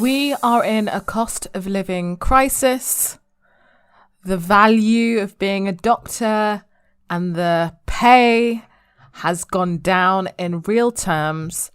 We are in a cost of living crisis. The value of being a doctor and the pay has gone down in real terms.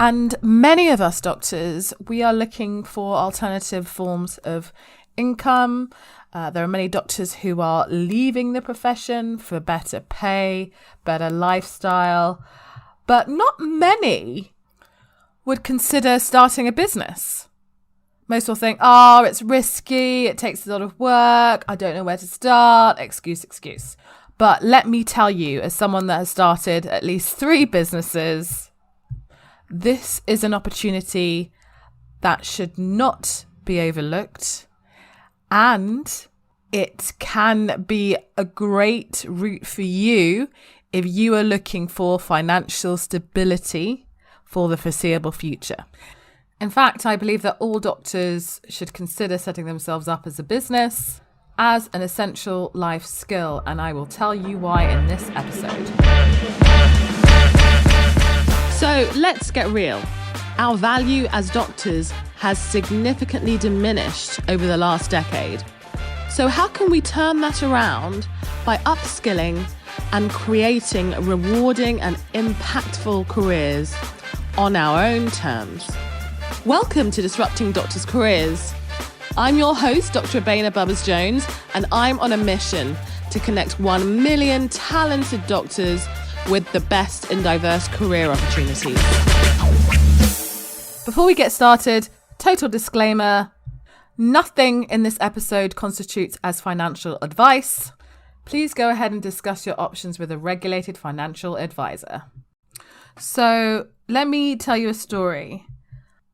And many of us doctors, we are looking for alternative forms of income. There are many doctors who are leaving the profession for better pay, better lifestyle, but not many would consider starting a business. Most will think, it's risky, it takes a lot of work, I don't know where to start, excuse. But let me tell you, as someone that has started at least 3 businesses, this is an opportunity that should not be overlooked. And it can be a great route for you if you are looking for financial stability for the foreseeable future. In fact, I believe that all doctors should consider setting themselves up as a business as an essential life skill, and I will tell you why in this episode. So let's get real. Our value as doctors has significantly diminished over the last decade. So how can we turn that around by upskilling and creating rewarding and impactful careers on our own terms? Welcome to Disrupting Doctors' Careers. I'm your host, Dr. Abeyna Bubbers-Jones, and I'm on a mission to connect 1 million talented doctors with the best in diverse career opportunities. Before we get started, total disclaimer, nothing in this episode constitutes as financial advice. Please go ahead and discuss your options with a regulated financial advisor. So let me tell you a story.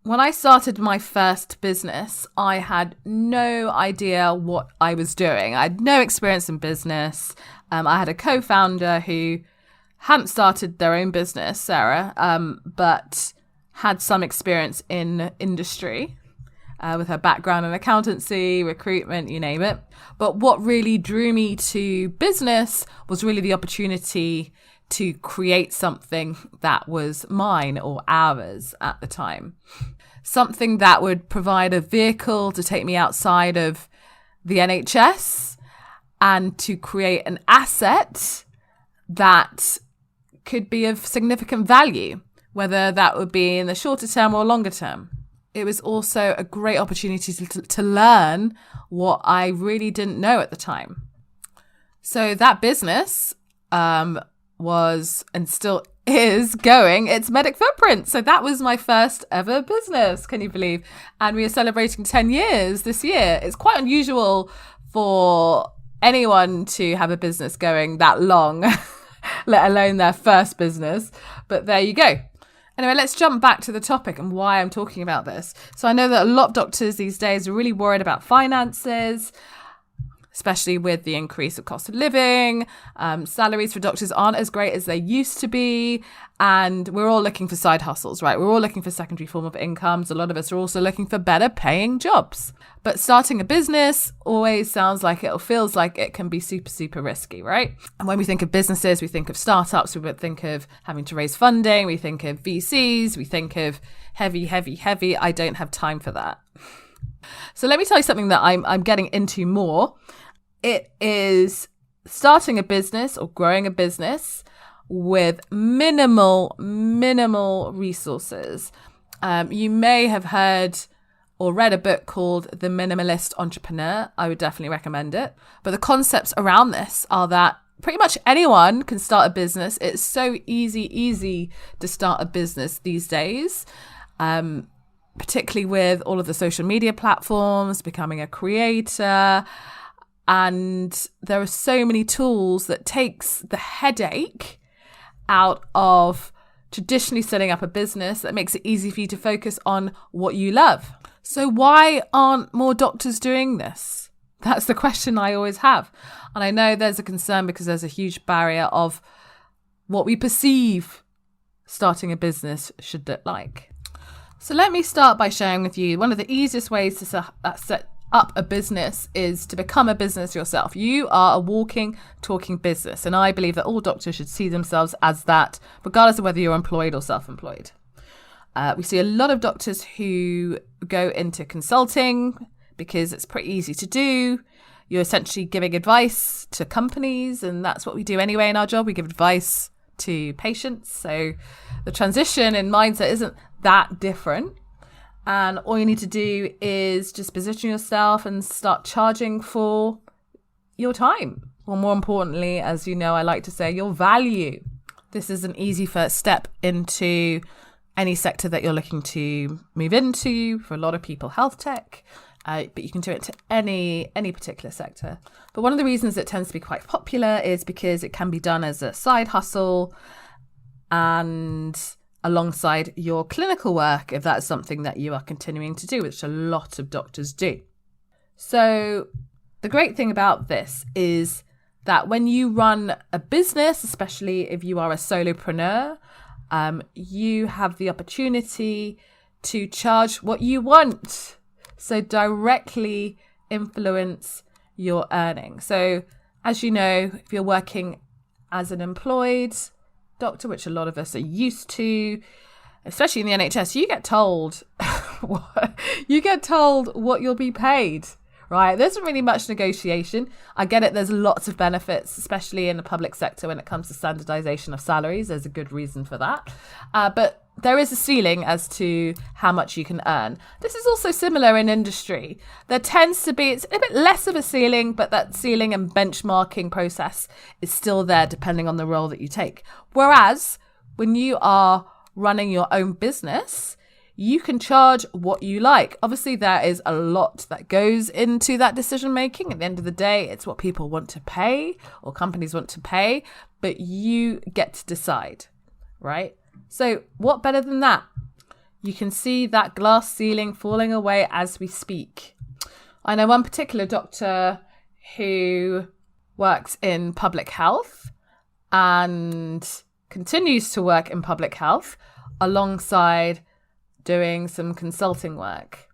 When I started my first business, I had no idea what I was doing. I had no experience in business. I had a co-founder who hadn't started their own business, Sarah, but had some experience in industry with her background in accountancy, recruitment, you name it. But what really drew me to business was really the opportunity to create something that was mine or ours at the time. Something that would provide a vehicle to take me outside of the NHS and to create an asset that could be of significant value, whether that would be in the shorter term or longer term. It was also a great opportunity to learn what I really didn't know at the time. So that business was and still is going its Medic Footprint. So that was my first ever business, can you believe? And we are celebrating 10 years this year. It's quite unusual for anyone to have a business going that long, let alone their first business. But there you go. Anyway, let's jump back to the topic and why I'm talking about this. So I know that a lot of doctors these days are really worried about finances, especially with the increase of cost of living. Salaries for doctors aren't as great as they used to be. And we're all looking for side hustles, right? We're all looking for secondary form of incomes. A lot of us are also looking for better paying jobs. But starting a business always feels like it can be super, super risky, right? And when we think of businesses, we think of startups, we would think of having to raise funding, we think of VCs, we think of heavy. I don't have time for that. So let me tell you something that I'm getting into more. It is starting a business or growing a business with minimal resources. You may have heard or read a book called The Minimalist Entrepreneur. I would definitely recommend it. But the concepts around this are that pretty much anyone can start a business. It's so easy to start a business these days. Particularly with all of the social media platforms, becoming a creator. And there are so many tools that takes the headache out of traditionally setting up a business, that makes it easy for you to focus on what you love. So why aren't more doctors doing this? That's the question I always have. And I know there's a concern because there's a huge barrier of what we perceive starting a business should look like. So let me start by sharing with you one of the easiest ways to set up a business is to become a business yourself. You are a walking, talking business. And I believe that all doctors should see themselves as that, regardless of whether you're employed or self-employed. We see a lot of doctors who go into consulting because it's pretty easy to do. You're essentially giving advice to companies, and that's what we do anyway in our job. We give advice to patients. So the transition in mindset isn't that different. And all you need to do is just position yourself and start charging for your time. Or more importantly, as you know, I like to say, your value. This is an easy first step into any sector that you're looking to move into. For a lot of people, health tech, but you can do it to any particular sector. But one of the reasons it tends to be quite popular is because it can be done as a side hustle and alongside your clinical work, if that's something that you are continuing to do, which a lot of doctors do. So the great thing about this is that when you run a business, especially if you are a solopreneur, you have the opportunity to charge what you want. So directly influence your earnings. So as you know, if you're working as an employed doctor, which a lot of us are used to, especially in the NHS, you get told what you'll be paid, right? There isn't really much negotiation. I get it. There's lots of benefits, especially in the public sector when it comes to standardization of salaries. There's a good reason for that. But there is a ceiling as to how much you can earn. This is also similar in industry. There tends to be, it's a bit less of a ceiling, but that ceiling and benchmarking process is still there depending on the role that you take. Whereas when you are running your own business, you can charge what you like. Obviously, there is a lot that goes into that decision making. At the end of the day, it's what people want to pay or companies want to pay, but you get to decide, right? So what better than that? You can see that glass ceiling falling away as we speak. I know one particular doctor who works in public health and continues to work in public health alongside doing some consulting work.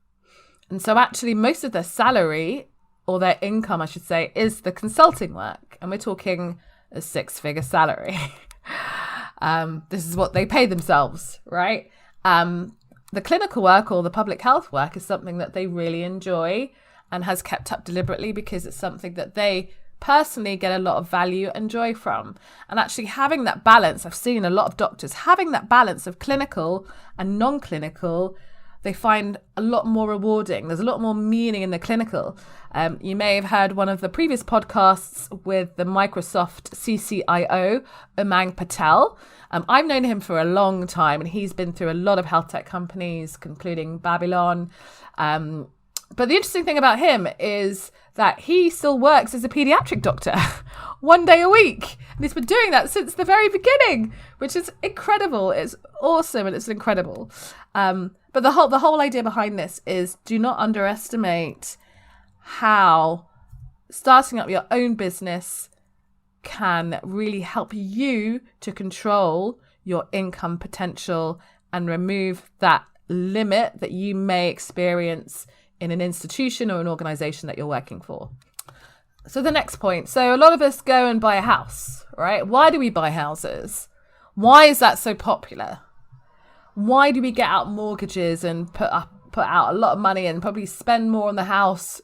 And so actually most of their salary, or their income, I should say, is the consulting work. And we're talking a 6-figure salary. This is what they pay themselves, right? The clinical work or the public health work is something that they really enjoy and has kept up deliberately because it's something that they personally get a lot of value and joy from. And actually having that balance, I've seen a lot of doctors having that balance of clinical and non-clinical, they find a lot more rewarding. There's a lot more meaning in the clinical. You may have heard one of the previous podcasts with the Microsoft CCIO, Umang Patel. I've known him for a long time and he's been through a lot of health tech companies, including Babylon. But the interesting thing about him is that he still works as a pediatric doctor 1 day a week. And he's been doing that since the very beginning, which is incredible. It's awesome and it's incredible. But the whole idea behind this is do not underestimate how starting up your own business can really help you to control your income potential and remove that limit that you may experience in an institution or an organization that you're working for. So the next point. So a lot of us go and buy a house, right? Why do we buy houses? Why is that so popular? Why do we get out mortgages and put out a lot of money and probably spend more on the house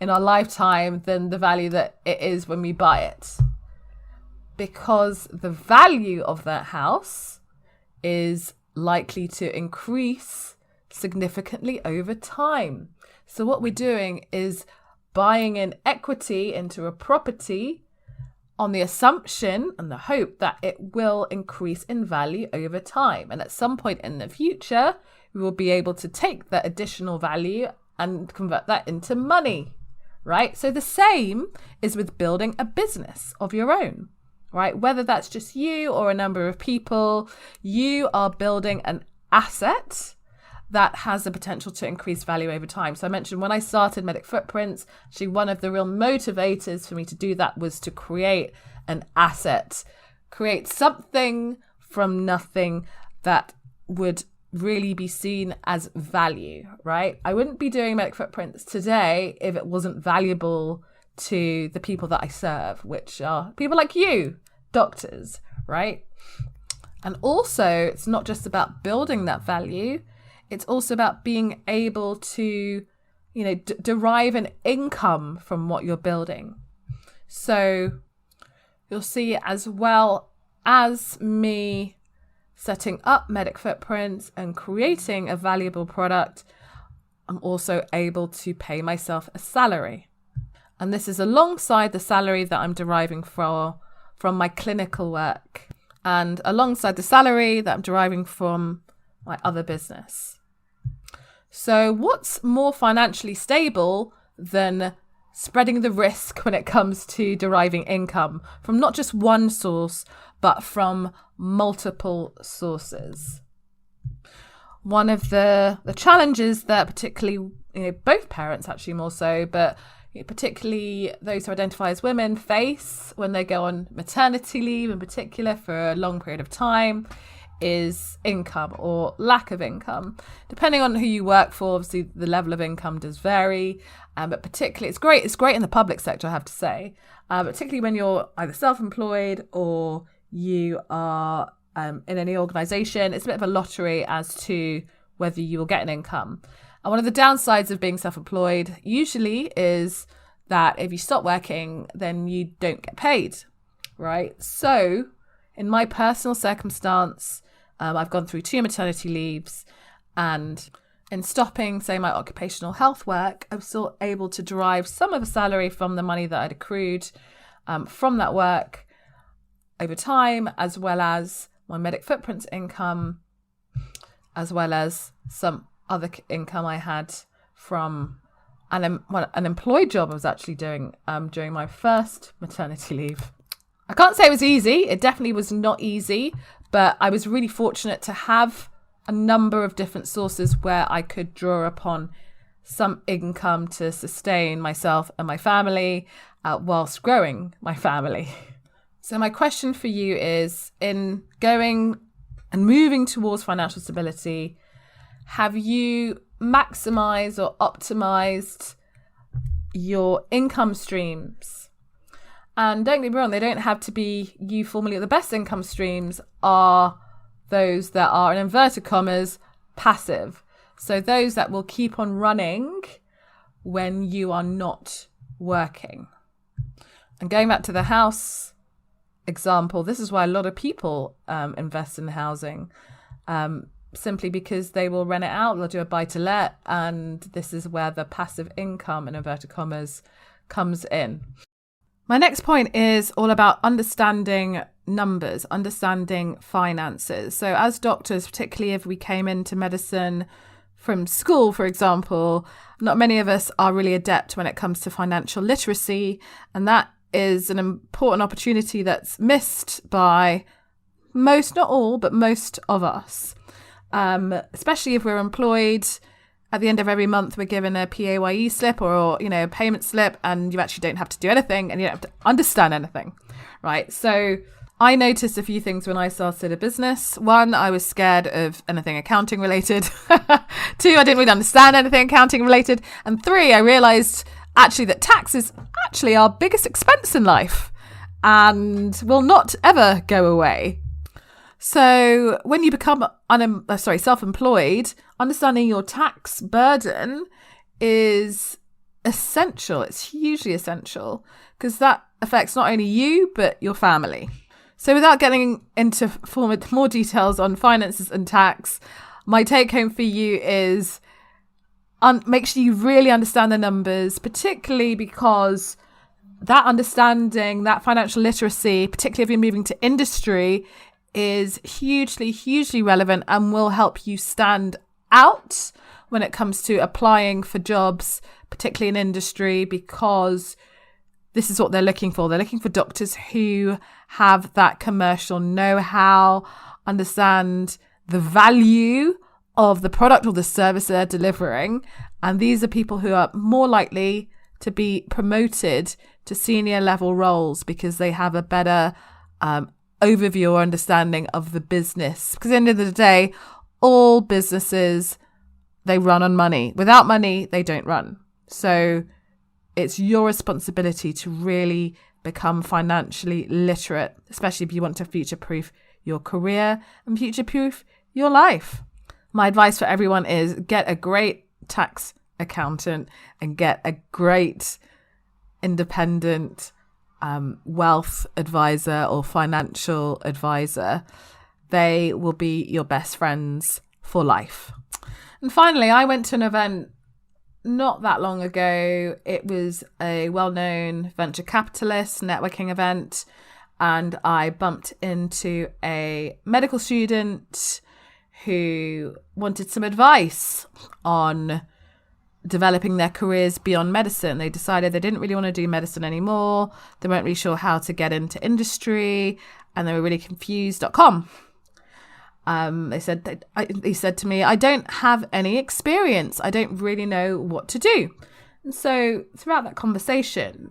in our lifetime than the value that it is when we buy it? Because the value of that house is likely to increase significantly over time. So what we're doing is buying in equity into a property on the assumption and the hope that it will increase in value over time. And at some point in the future, we will be able to take that additional value and convert that into money, right? So the same is with building a business of your own, right? Whether that's just you or a number of people, you are building an asset that has the potential to increase value over time. So I mentioned when I started Medic Footprints, actually one of the real motivators for me to do that was to create an asset, create something from nothing that would really be seen as value, right? I wouldn't be doing Medic Footprints today if it wasn't valuable to the people that I serve, which are people like you, doctors, right? And also, it's not just about building that value. It's also about being able to, derive an income from what you're building. So you'll see, as well as me setting up Medic Footprints and creating a valuable product, I'm also able to pay myself a salary. And this is alongside the salary that I'm deriving from my clinical work, and alongside the salary that I'm deriving from my other business. So what's more financially stable than spreading the risk when it comes to deriving income from not just one source, but from multiple sources? One of the challenges that particularly, both parents actually more so, but particularly those who identify as women face when they go on maternity leave in particular for a long period of time is income or lack of income. Depending on who you work for, obviously the level of income does vary, but particularly it's great in the public sector, I have to say, particularly when you're either self-employed or you are in any organisation. It's a bit of a lottery as to whether you will get an income. And one of the downsides of being self-employed usually is that if you stop working, then you don't get paid, right? So in my personal circumstance, I've gone through 2 maternity leaves, and in stopping, say, my occupational health work, I was still able to derive some of the salary from the money that I'd accrued from that work over time, as well as my Medic Footprints income, as well as some other income I had from an employed job I was actually doing during my first maternity leave. I can't say it was easy. It definitely was not easy, but I was really fortunate to have a number of different sources where I could draw upon some income to sustain myself and my family whilst growing my family. So my question for you is, in going and moving towards financial stability, have you maximized or optimized your income streams? And don't get me wrong, they don't have to be you formally. The best income streams are those that are, in inverted commas, passive. So those that will keep on running when you are not working. And going back to the house example, this is why a lot of people invest in housing, simply because they will rent it out, they'll do a buy-to-let, and this is where the passive income, in inverted commas, comes in. My next point is all about understanding numbers, understanding finances. So as doctors, particularly if we came into medicine from school, for example, not many of us are really adept when it comes to financial literacy, and that is an important opportunity that's missed by most, not all, but most of us. Especially if we're employed. At the end of every month, we're given a PAYE slip or a payment slip, and you actually don't have to do anything and you don't have to understand anything, right? So I noticed a few things when I started a business. 1, I was scared of anything accounting related. 2, I didn't really understand anything accounting related. And 3, I realized actually that tax is actually our biggest expense in life and will not ever go away. So when you become self-employed, understanding your tax burden is essential. It's hugely essential because that affects not only you, but your family. So without getting into more details on finances and tax, my take home for you is make sure you really understand the numbers, particularly because that understanding, that financial literacy, particularly if you're moving to industry, is hugely, hugely relevant and will help you stand out when it comes to applying for jobs, particularly in industry, because this is what they're looking for. They're looking for doctors who have that commercial know-how, understand the value of the product or the service they're delivering. And these are people who are more likely to be promoted to senior level roles because they have a better overview or understanding of the business. Because at the end of the day, all businesses, they run on money. Without money, they don't run. So it's your responsibility to really become financially literate, especially if you want to future-proof your career and future-proof your life. My advice for everyone is get a great tax accountant and get a great independent wealth advisor or financial advisor. They will be your best friends for life. And finally, I went to an event not that long ago. It was a well-known venture capitalist networking event, and I bumped into a medical student who wanted some advice on developing their careers beyond medicine. They decided they didn't really want to do medicine anymore. They weren't really sure how to get into industry, and they were really confused.com. He said to me, I don't have any experience. I don't really know what to do. And so throughout that conversation,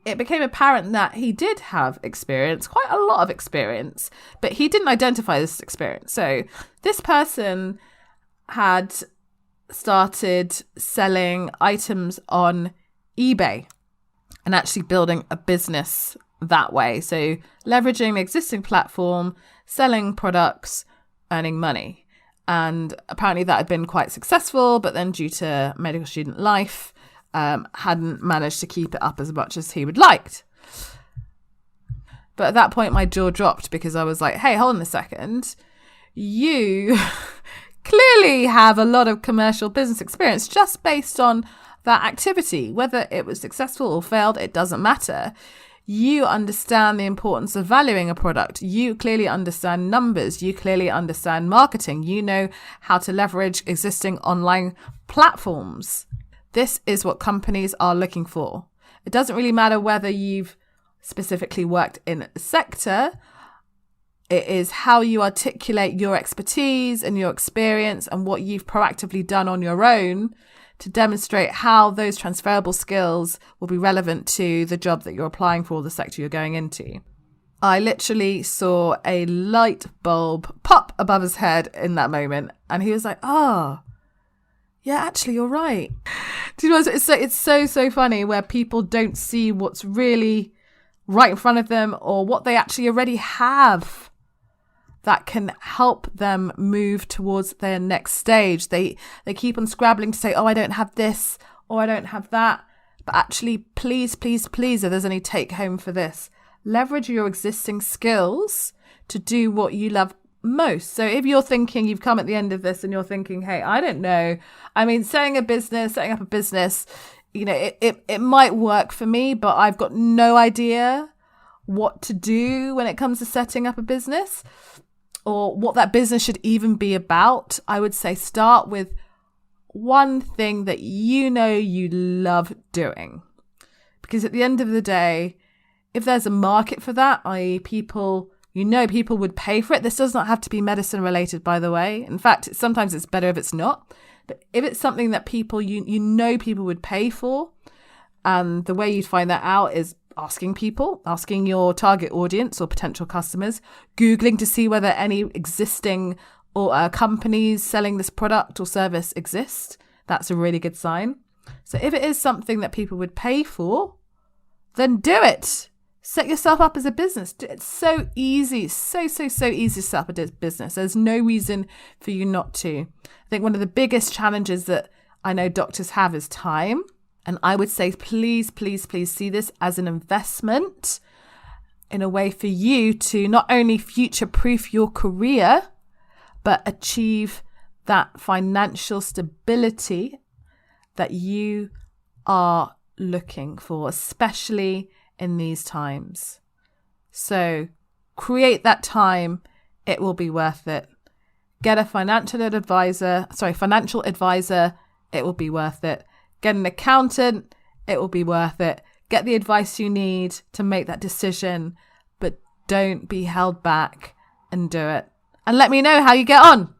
it became apparent that he did have experience, quite a lot of experience, but he didn't identify this experience. So this person had started selling items on eBay and actually building a business that way. So leveraging the existing platform, selling products, earning money. And apparently that had been quite successful, but then due to medical student life, hadn't managed to keep it up as much as he would liked. But at that point, my jaw dropped because I was like, hey, hold on a second. You clearly have a lot of commercial business experience just based on that activity. Whether it was successful or failed, it doesn't matter. You understand the importance of valuing a product. You clearly understand numbers. You clearly understand marketing. You know how to leverage existing online platforms. This is what companies are looking for. It doesn't really matter whether you've specifically worked in a sector. It is how you articulate your expertise and your experience and what you've proactively done on your own to demonstrate how those transferable skills will be relevant to the job that you're applying for, the sector you're going into. I literally saw a light bulb pop above his head in that moment. And he was like, oh, yeah, actually, you're right. Do you know, it's so funny where people don't see what's really right in front of them or what they actually already have that can help them move towards their next stage. They keep on scrabbling to say, oh, I don't have this or I don't have that. But actually, please, if there's any take home for this, leverage your existing skills to do what you love most. So if you're thinking, you've come at the end of this and you're thinking, hey, I don't know. I mean, setting up a business, you know, it might work for me, but I've got no idea what to do when it comes to setting up a business or what that business should even be about. I would say start with one thing that you know you love doing. Because at the end of the day, if there's a market for that, i.e. people would pay for it. This does not have to be medicine related, by the way. In fact, sometimes it's better if it's not. But if it's something that people, you know people would pay for, and the way you'd find that out is asking your target audience or potential customers, Googling to see whether any existing or companies selling this product or service exist. That's a really good sign. So if it is something that people would pay for, then do it. Set yourself up as a business. It's so easy, so easy to set up a business. There's no reason for you not to. I think one of the biggest challenges that I know doctors have is time. And I would say, please see this as an investment in a way for you to not only future-proof your career, but achieve that financial stability that you are looking for, especially in these times. So create that time. It will be worth it. Get a financial advisor. It will be worth it. Get an accountant. It will be worth it. Get the advice you need to make that decision, but don't be held back and do it. And let me know how you get on.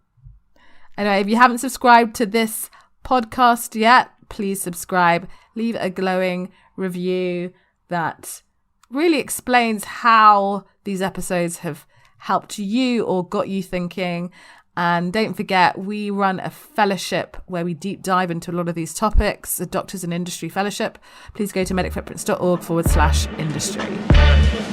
Anyway, if you haven't subscribed to this podcast yet, please subscribe. Leave a glowing review that really explains how these episodes have helped you or got you thinking. And don't forget, we run a fellowship where we deep dive into a lot of these topics, the Doctors in Industry Fellowship. Please go to medicfootprints.org/industry.